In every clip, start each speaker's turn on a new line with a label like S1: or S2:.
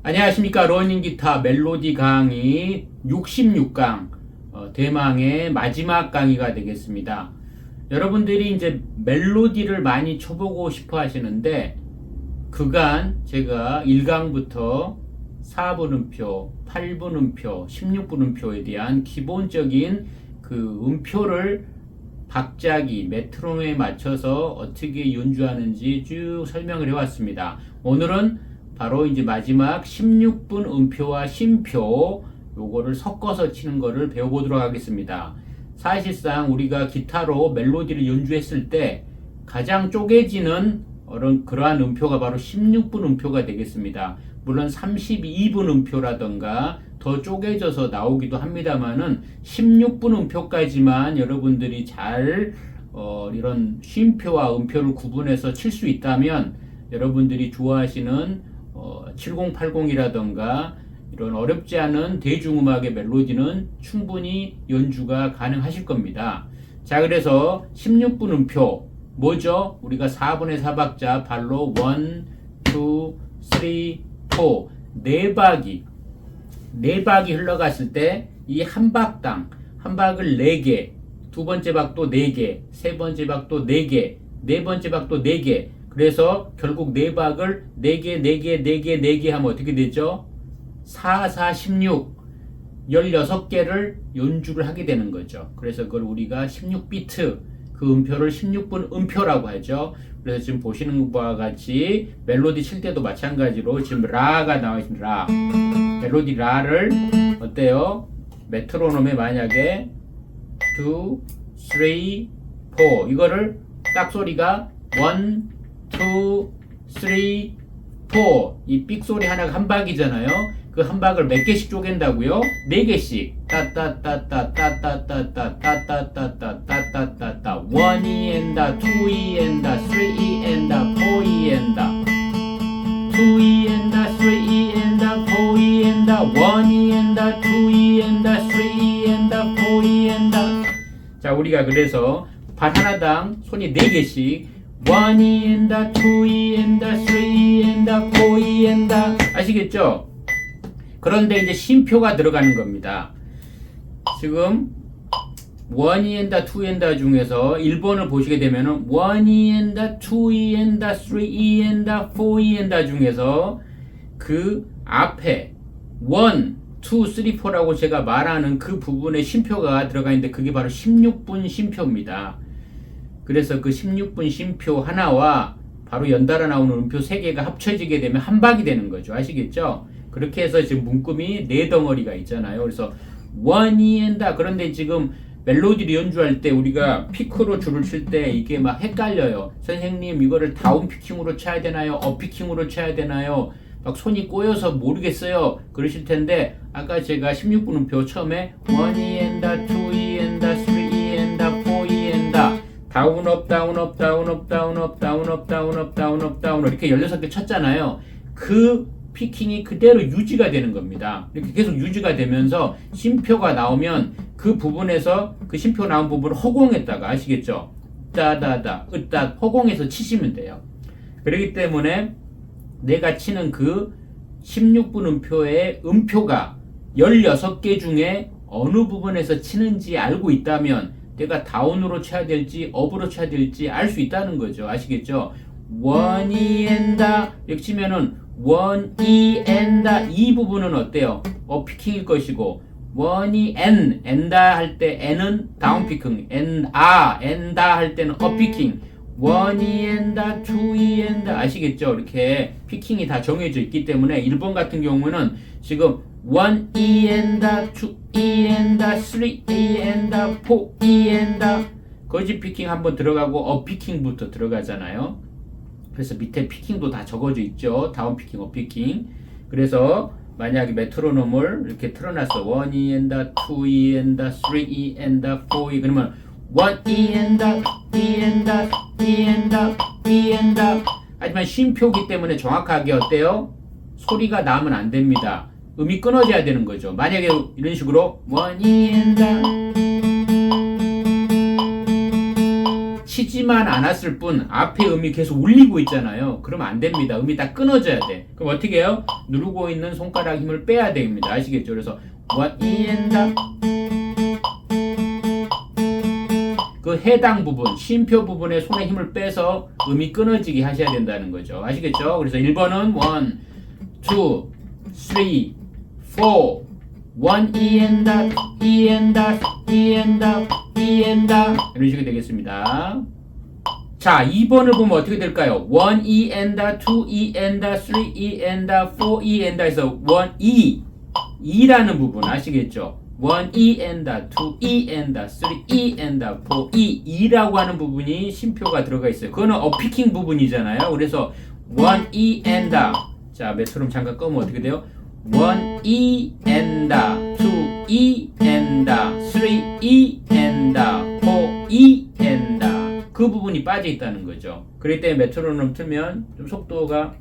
S1: 안녕하십니까. 러닝 기타 멜로디 강의 66강 대망의 마지막 강의가 되겠습니다. 여러분들이 이제 멜로디를 많이 쳐보고 싶어 하시는데 그간 제가 1강부터 4분 음표, 8분 음표, 16분 음표에 대한 기본적인 그 음표를 박자기, 메트로놈에 맞춰서 어떻게 연주하는지 쭉 설명을 해왔습니다. 오늘은 바로 이제 마지막 16분 음표와 심표 요거를 섞어서 치는 거를 배워보도록 하겠습니다. 사실상 우리가 기타로 멜로디를 연주했을 때 가장 쪼개지는 그러한 음표가 바로 16분 음표가 되겠습니다. 물론 32분 음표라던가 더 쪼개져서 나오기도 합니다만은 16분 음표까지만 여러분들이 잘 이런 쉼표와 음표를 구분해서 칠 수 있다면 여러분들이 좋아하시는 7080이라던가 이런 어렵지 않은 대중음악의 멜로디는 충분히 연주가 가능하실 겁니다. 자, 그래서 16분 음표 뭐죠? 우리가 4분의 4박자 발로 1, 2, 3, 4 네 박이 흘러갔을 때 이 한 박당 한 박을 4개, 두 번째 박도 4개, 세 번째 박도 4개, 네 번째 박도 4개. 그래서 결국 네 박을 4개, 4개, 4개, 4개 하면 어떻게 되죠? 4, 4, 16 16개를 연주를 하게 되는 거죠. 그래서 그걸 우리가 16비트 그 음표를 16분 음표라고 하죠. 그래서 지금 보시는 바와 같이 멜로디 칠 때도 마찬가지로 지금 라가 나와 있습니다. 라. 멜로디 라를 어때요? 메트로놈에 만약에 2, 3, 4 이거를 딱 소리가 1, 2, 3, 4 이 삑 소리 하나가 한 박이잖아요. 그 한 박을 몇 개씩 쪼갠다고요? 4개씩 따따따따따따따따따따따따따따따 1이 엔다 2이 엔다 3이 엔다 4이 엔다 2이 엔다 3이 엔다 4이 엔다 1이 엔다 2이 엔다 3이 엔다 4이 엔다. 자, 우리가 그래서 발 하나당 손이 4개씩 1이 엔다 2이 엔다 3이 엔다 4이 엔다 아시겠죠? 그런데 이제 쉼표가 들어가는 겁니다. 지금 1이 엔다 2이 엔다 중에서 1번을 보시게 되면은 1이 엔다 2이 엔다 3이 엔다 4이 엔다 중에서 그 앞에 1, 2, 3, 4라고 제가 말하는 그 부분에 쉼표가 들어가 있는데 그게 바로 16분 쉼표입니다. 그래서 그 16분 쉼표 하나와 바로 연달아 나오는 음표 3개가 합쳐지게 되면 한 박이 되는 거죠. 아시겠죠? 그렇게 해서 지금 문금이 4덩어리가 있잖아요. 그래서 1이 엔다. 그런데 지금 멜로디를 연주할 때 우리가 피크로 줄을 칠 때 이게 막 헷갈려요. 선생님 이거를 다운 피킹으로 쳐야 되나요? 업 피킹으로 쳐야 되나요? 막 손이 꼬여서 모르겠어요. 그러실 텐데 아까 제가 16분 음표 처음에 1이 엔다 2이 엔다 3이 엔다 4이 엔다 다운 업 다운 업 다운 업 다운 업 다운 업 다운 업 다운 업 다운 이렇게 16개 쳤잖아요. 그 피킹이 그대로 유지가 되는 겁니다. 이렇게 계속 유지가 되면서 쉼표가 나오면 그 부분에서 그 쉼표 나온 부분을 허공에다가 아시겠죠? 따다다 으따 허공에서 치시면 돼요. 그렇기 때문에 내가 치는 그 16분 음표의 음표가 16개 중에 어느 부분에서 치는지 알고 있다면 내가 다운으로 쳐야 될지 업으로 쳐야 될지 알 수 있다는 거죠. 아시겠죠? 1이 엔다 이렇게 치면은 1이 엔다 이 부분은 어때요? 업 피킹일 것이고 1이 엔다 할 때 n은 다운 피킹 엔다 할 때는 업 피킹 1이 엔다 2이 엔다 아시겠죠? 이렇게 피킹이 다 정해져 있기 때문에 1번 같은 경우는 지금 1이 엔다 2이 엔다 3이 엔다 4이 엔다 거지 피킹 한번 들어가고 업 피킹부터 들어가잖아요. 그래서 밑에 피킹도 다 적어져 있죠. 다운 피킹, 업 피킹. 그래서 만약에 메트로놈을 이렇게 틀어놨어. 1이 엔다, 2이 엔다, 3이 엔다, 4이 그러면 1이 엔다, 2이 엔다, 2이 엔다, 2이 엔다. 하지만 쉼표기 때문에 정확하게 어때요? 소리가 나면 안 됩니다. 음이 끊어져야 되는 거죠. 만약에 이런 식으로 1이 엔다 치지 쉬지만 않았을 뿐 앞에 음이 계속 울리고 있잖아요. 그러면 안 됩니다. 음이 다 끊어져야 돼. 그럼 어떻게 해요? 누르고 있는 손가락 힘을 빼야 됩니다. 아시겠죠? 그래서 one e and the 그 해당 부분, 쉼표 부분에 손에 힘을 빼서 음이 끊어지게 하셔야 된다는 거죠. 아시겠죠? 그래서 1번은 1, 2, 3, 4 one e and the, e and the, e and the, e and the 이런 식이 되겠습니다. 자, 2번을 보면 어떻게 될까요? 1 e and the, 2 e and the, 3 e and the, 4 e and the 해서 1 e 2라는 부분 아시겠죠? 1 e and the, 2 e and the, 3 e and the, 4 e 2라고 하는 부분이 쉼표가 들어가 있어요. 그거는 어피킹 부분이잖아요. 그래서 1 e and the 자, 메트로놈 잠깐 끄면 어떻게 돼요? 1 e and the, 2 e and the, 3 e and the, 4 e and the 그 부분이 빠져 있다는 거죠. 그렇기 때문에 메트로놈 틀면 좀 속도가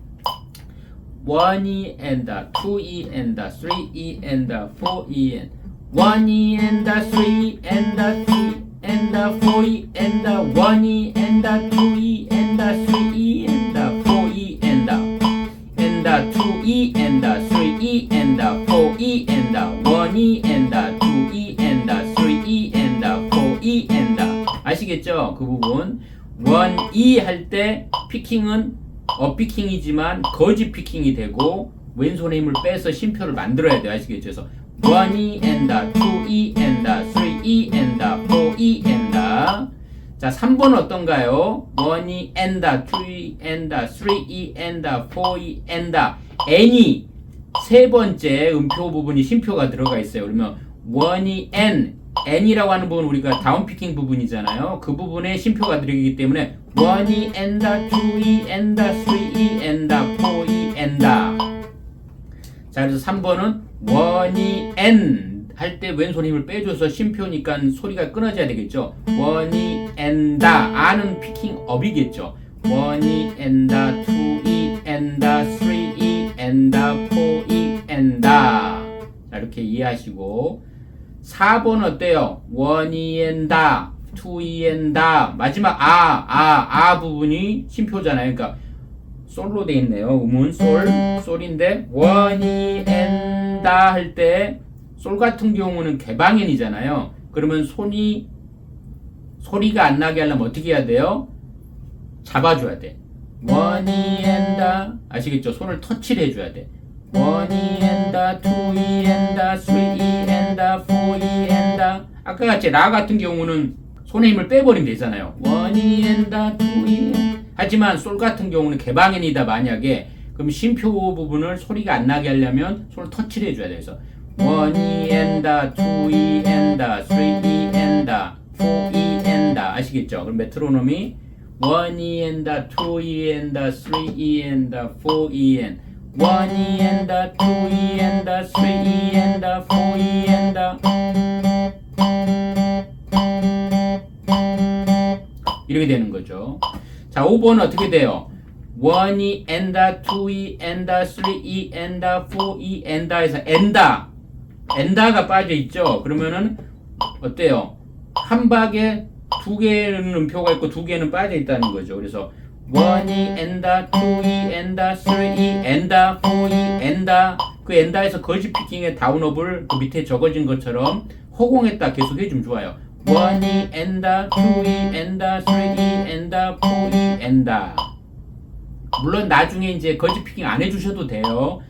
S1: 1 e and the, 2 e and the, 3 e and the, 4 e and 1 e and the, 3 and the, 3 and the, 4 e and the, 1 e and the, 2 e and the, 3 e and the, 4 e and the 2 e and the, 3 e and the, 4 e and the, 1 e and the, 2 e and the, 3 e and the, 4 e and the 아시겠죠? 그 부분 1 e 할 때 피킹은 업피킹이지만 거지 피킹이 되고 왼손에 힘을 빼서 쉼표를 만들어야 돼요. 아시겠죠? 그래서 1 e and the, 2 e and the, 3 e and the, 4 e and the 자, 3번 어떤가요? 1 e and the, 2 e and the, 3 e and the, 4 e and the n이 세 번째 음표 부분이 쉼표가 들어가 있어요. 그러면 1 e n이라고 하는 부분은 우리가 다운피킹 부분이잖아요. 그 부분에 쉼표가 들어가기 때문에 1 e and the, 2 e and the, 3 e and the, 4 e and the 자, 그래서 3번은 1 e n 할 때 왼손 힘을 빼줘서 쉼표니까 소리가 끊어져야 되겠죠. 1 e and the 아는 피킹 업이겠죠. 1 e and the, 2 e and the, 3 e and the, 4 e and the 자, 이렇게 이해하시고 4번 어때요? 1 e and the, 2 e and the 마지막 아 부분이 쉼표잖아요. 그러니까 솔로 돼 있네요. 음은 솔인데 1 e and the 할 때 솔 같은 경우는 개방현이잖아요. 그러면 소리가 안 나게 하려면 어떻게 해야 돼요? 잡아줘야 돼. 1 e and the 아시겠죠? 손을 터치를 해줘야 돼. 1 e and the, 2 e and the, 3 e and the, 4 e and the 아까 같이 라 같은 경우는 손에 힘을 빼버리면 되잖아요. 1 e and the, 2 e 하지만 솔 같은 경우는 개방현이다 만약에 그럼 쉼표 부분을 소리가 안 나게 하려면 손을 터치를 해줘야 돼요. 그래서 1 e and the, 2 e and the, 3 e and the, 4 e and the 아시겠죠? 그럼 메트로놈이 1 e and the, 2 e and the, 3 e and the, 4 e and 1 e and the, 2 e and the, 3 e and the, 4 e and the 이렇게 되는 거죠. 자, 5번은 어떻게 돼요? 1 e and the, 2 e and the, 3 e and the, 4 e and the 해서 엔다가 빠져 있죠. 그러면은 어때요? 한 박에 두 개는 음표가 있고 두 개는 빠져 있다는 거죠. 그래서 1 e and the, 2 e and the, 3 e and the, 4 e and the 그 엔다에서 거지 피킹의 다운업을 그 밑에 적어진 것처럼 허공에다 계속 해주면 좋아요. 1 e and the, 2 e and the, 3 e and the, 4 e and the 물론 나중에 이제 거지 피킹 안 해주셔도 돼요.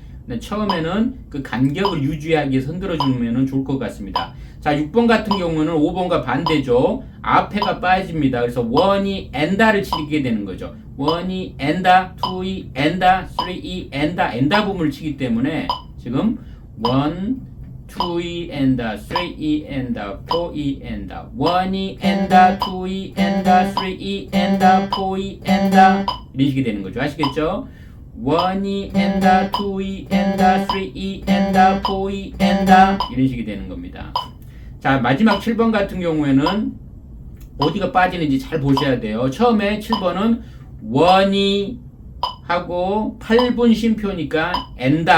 S1: 처음에는 그 간격을 유지하기 위해서 흔들어 주면 좋을 것 같습니다. 자, 6번 같은 경우는 5번과 반대죠. 앞에가 빠집니다. 그래서 1 e and the를 치게 되는 거죠. 1 e and the, 2 e and the, 3 e and the 부분을 치기 때문에 지금 1, 2 e and the, 3 e and the, 4 e and the 1 e and the, 2 e and the, 3 e and the, 4 e and the 이런 식이 되는 거죠. 아시겠죠? 1 e and the, 2 e and the, 3 e and the, 4 e and the 이런 식이 되는 겁니다. 자, 마지막 7번 같은 경우에는 어디가 빠지는지 잘 보셔야 돼요. 처음에 7번은 1 e 하고 8분 쉼표니까 and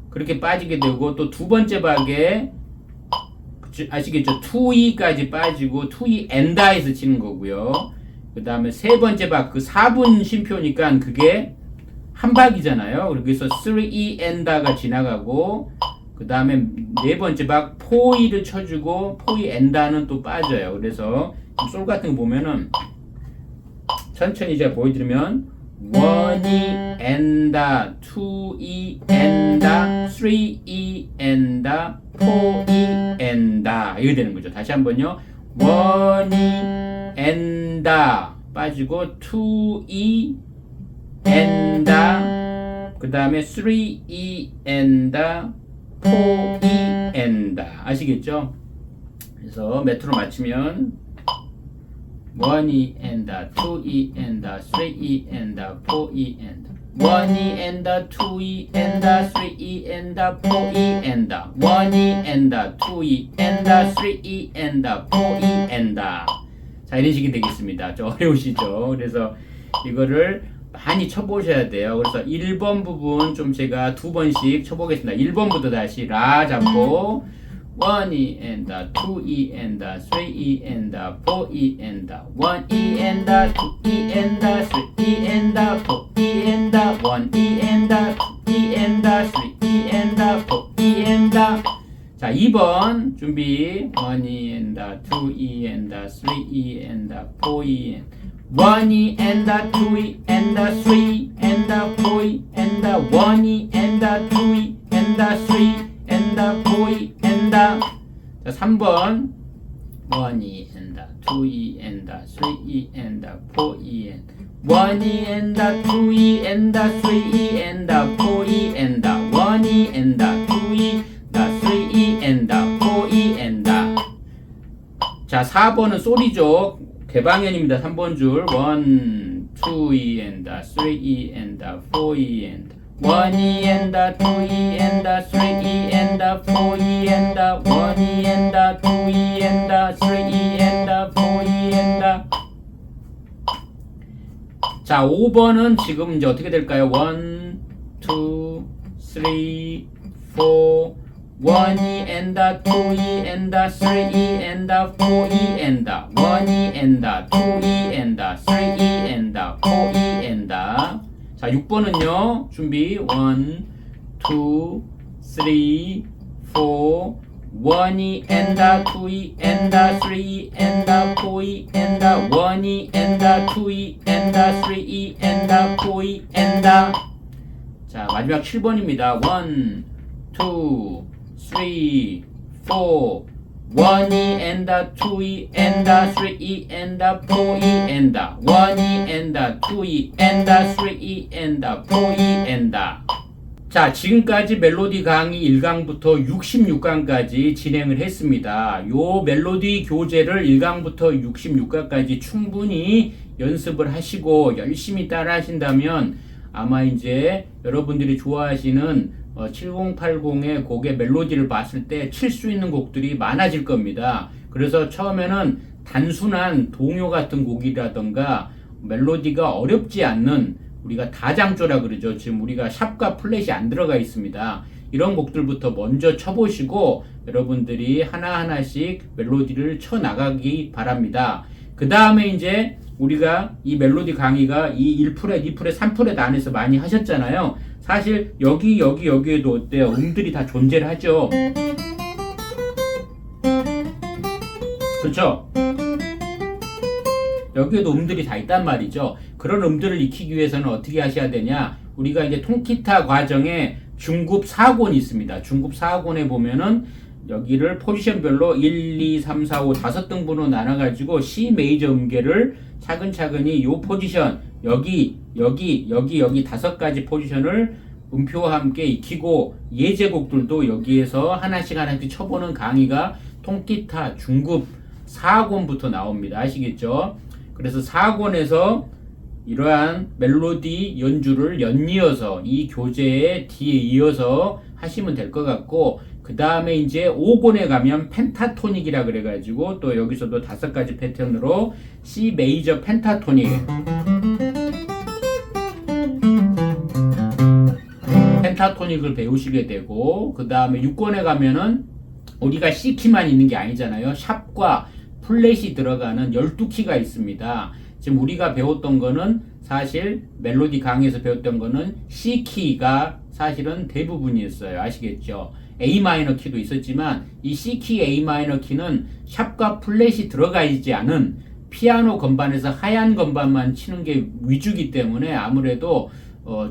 S1: 그렇게 빠지게 되고 또 두 번째 박에 아시겠죠? 2e까지 빠지고 2e and에서 치는 거고요. 그 다음에 세 번째 박, 그 4분 쉼표니까 그게 한 박이잖아요. 그래서 3E 엔다가 지나가고, 그 다음에 네 번째 박 4E를 쳐주고 4E 엔다는 또 빠져요. 그래서 솔 같은 거 보면은 천천히 제가 보여드리면 1E 엔다, 2E 엔다, 3E 엔다, 4E 엔다 이렇게 되는 거죠. 다시 한번요. 1E 엔다 빠지고 2E 엔다, 그 다음에 3E 엔다, 4E 엔다. 아시겠죠? 그래서 매트로 맞추면 1E 엔다, 2E 엔다, 3E 엔다, 4E 엔다. 1E 엔다, 2E 엔다, 3E 엔다, 4E 엔다. 1E 엔다, 2E 엔다, 3E 엔다, 4E 엔다. 자, 이런 식이 되겠습니다. 좀 어려우시죠? 그래서 이거를 많이 쳐보셔야 돼요. 그래서 1번 부분 좀 제가 두 번씩 쳐보겠습니다. 1번부터 다시 라 잡고 1E 엔다, 2E 엔다, 3E 엔다, 4E 엔다, 1E 엔다, 2E 엔다, 3E 엔다, 4E 엔다, 1E 엔다, 2E 엔다, 3E 엔다, 4E 엔다. 자, 2번 준비. 1E 엔다, 2E 엔다, 3E 엔다, 4E 엔다. 1E 엔다, 2E 엔다, 3E 엔다, 4E 엔다, 1E 엔다, 2E 엔다, 3E 엔다, 4E 엔다. 자, 3번 1E 엔다, 2E 엔다, 3E 엔다, 4E 엔다. 1E 엔다, 2E 엔다, 3E 엔다, 4E 엔다. 1E 엔다, 2E 엔다, 3E 엔다, 4E 엔다. 자, 4번은 소리죠. 개방현입니다. 3번 줄 1, 2E 엔다, 3E 엔다, 4E 엔다. 1E 엔다, 2E 엔다, 3E 엔다, 4E 엔다. 1E 엔다, 2E 엔다, 3E 엔다, 4E 엔다. 자, 5번은 지금 이제 어떻게 될까요? 1, 2, 3, 4 1E 엔다, 2E 엔다, 3E 엔다, 4E 엔다. 1E 엔다, 2E 엔다, 3E 엔다, 4E 엔다. 자, 6번은요. 준비. 1, 2, 3, 4 1E 엔다, 2E 엔다, 3E 엔다, 4E 엔다. 1E 엔다, 2E 엔다, 3E 엔다, 4E 엔다. 자, 마지막 7번입니다. 1, 2, 3, 4 1E 엔다, 2E 엔다, 3E 엔다, 4E 엔다. 1E 엔다, 2E 엔다, 3E 엔다, 4E 엔다. 자, 지금까지 멜로디 강의 1강부터 66강까지 진행을 했습니다. 요 멜로디 교재를 1강부터 66강까지 충분히 연습을 하시고 열심히 따라 하신다면 아마 이제 여러분들이 좋아하시는 7080의 곡의 멜로디를 봤을 때 칠 수 있는 곡들이 많아질 겁니다. 그래서 처음에는 단순한 동요 같은 곡이라던가 멜로디가 어렵지 않는 우리가 다장조라 그러죠. 지금 우리가 샵과 플랫이 안 들어가 있습니다. 이런 곡들부터 먼저 쳐보시고 여러분들이 하나하나씩 멜로디를 쳐나가기 바랍니다. 그 다음에 이제 우리가 이 멜로디 강의가 이 1프렛, 2프렛, 3프렛 안에서 많이 하셨잖아요. 사실 여기에도 어때요? 음들이 다 존재를 하죠. 그렇죠? 여기에도 음들이 다 있단 말이죠. 그런 음들을 익히기 위해서는 어떻게 하셔야 되냐? 우리가 이제 통기타 과정에 중급 4권이 있습니다. 중급 4권에 보면은 여기를 포지션별로 1, 2, 3, 4, 5 5등분으로 나눠가지고 C 메이저 음계를 차근차근히 요 포지션 여기 5가지 포지션을 음표와 함께 익히고 예제곡들도 여기에서 하나씩 쳐보는 강의가 통기타 중급 4권부터 나옵니다. 아시겠죠? 그래서 4권에서 이러한 멜로디 연주를 연이어서 이 교재에 뒤에 이어서 하시면 될 것 같고, 그 다음에 이제 5권에 가면 펜타토닉이라 그래가지고 또 여기서도 5가지 패턴으로 C 메이저 펜타토닉 펜타토닉을 배우시게 되고, 그 다음에 6권에 가면은 우리가 C키만 있는 게 아니잖아요. 샵과 플랫이 들어가는 12키가 있습니다. 지금 우리가 배웠던 거는 사실 멜로디 강의에서 배웠던 거는 C키가 사실은 대부분이었어요. 아시겠죠? A 마이너 키도 있었지만 이 C키 A 마이너 키는 샵과 플랫이 들어가 있지 않은 피아노 건반에서 하얀 건반만 치는 게 위주기 때문에 아무래도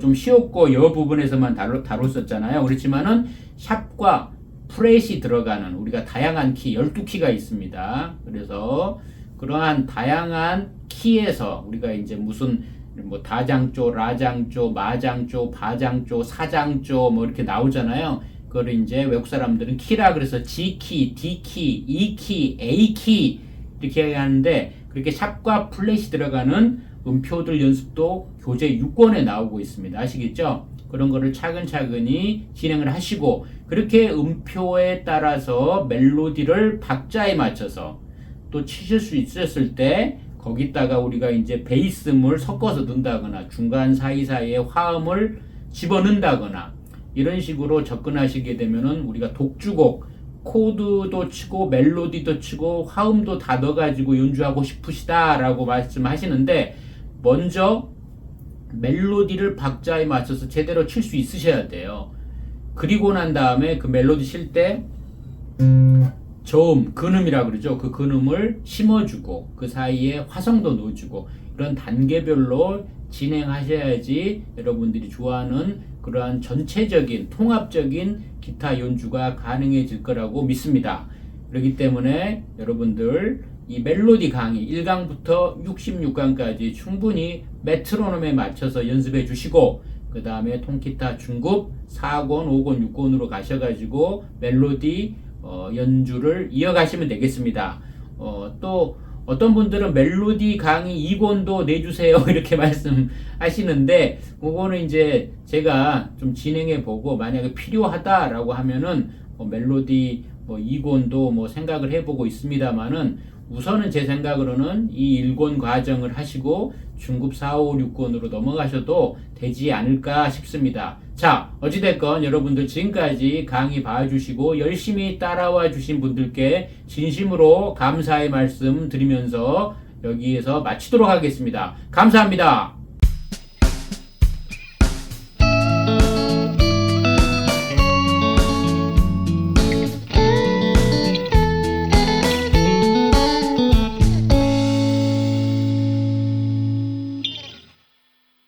S1: 좀 쉬웠고 여 부분에서만 다뤘었잖아요. 그렇지만은 샵과 프렛이 들어가는 우리가 다양한 키 12키가 있습니다. 그래서 그러한 다양한 키에서 우리가 이제 무슨 뭐 다장조, 라장조, 마장조, 바장조, 사장조 뭐 이렇게 나오잖아요. 그걸 이제 외국 사람들은 키라 그래서 G키, D키, E키, A키 이렇게 하는데 그렇게 샵과 플랫이 들어가는 음표들 연습도 교재 6권에 나오고 있습니다. 아시겠죠? 그런 거를 차근차근히 진행을 하시고 그렇게 음표에 따라서 멜로디를 박자에 맞춰서 또 치실 수 있었을 때 거기다가 우리가 이제 베이스물 섞어서 넣는다거나 중간 사이사이에 화음을 집어넣는다거나 이런 식으로 접근하시게 되면은 우리가 독주곡 코드도 치고 멜로디도 치고 화음도 다 넣어가지고 연주하고 싶으시다 라고 말씀하시는데 먼저 멜로디를 박자에 맞춰서 제대로 칠 수 있으셔야 돼요. 그리고 난 다음에 그 멜로디 칠 때 저음, 근음이라고 그러죠. 그 근음을 심어주고 그 사이에 화성도 넣어주고 이런 단계별로 진행하셔야지 여러분들이 좋아하는 그러한 전체적인 통합적인 기타 연주가 가능해질 거라고 믿습니다. 그렇기 때문에 여러분들 이 멜로디 강의 1강부터 66강까지 충분히 메트로놈에 맞춰서 연습해 주시고 그 다음에 통기타 중급 4권, 5권, 6권으로 가셔가지고 멜로디 연주를 이어가시면 되겠습니다. 또 어떤 분들은 멜로디 강의 2권도 내주세요 이렇게 말씀하시는데 그거는 이제 제가 좀 진행해 보고 만약에 필요하다라고 하면은 멜로디 2권도 생각을 해보고 있습니다만은 우선은 제 생각으로는 이 1권 과정을 하시고 중급 4, 5, 6권으로 넘어가셔도 되지 않을까 싶습니다. 자, 어찌됐건 여러분들 지금까지 강의 봐주시고 열심히 따라와 주신 분들께 진심으로 감사의 말씀 드리면서 여기에서 마치도록 하겠습니다. 감사합니다.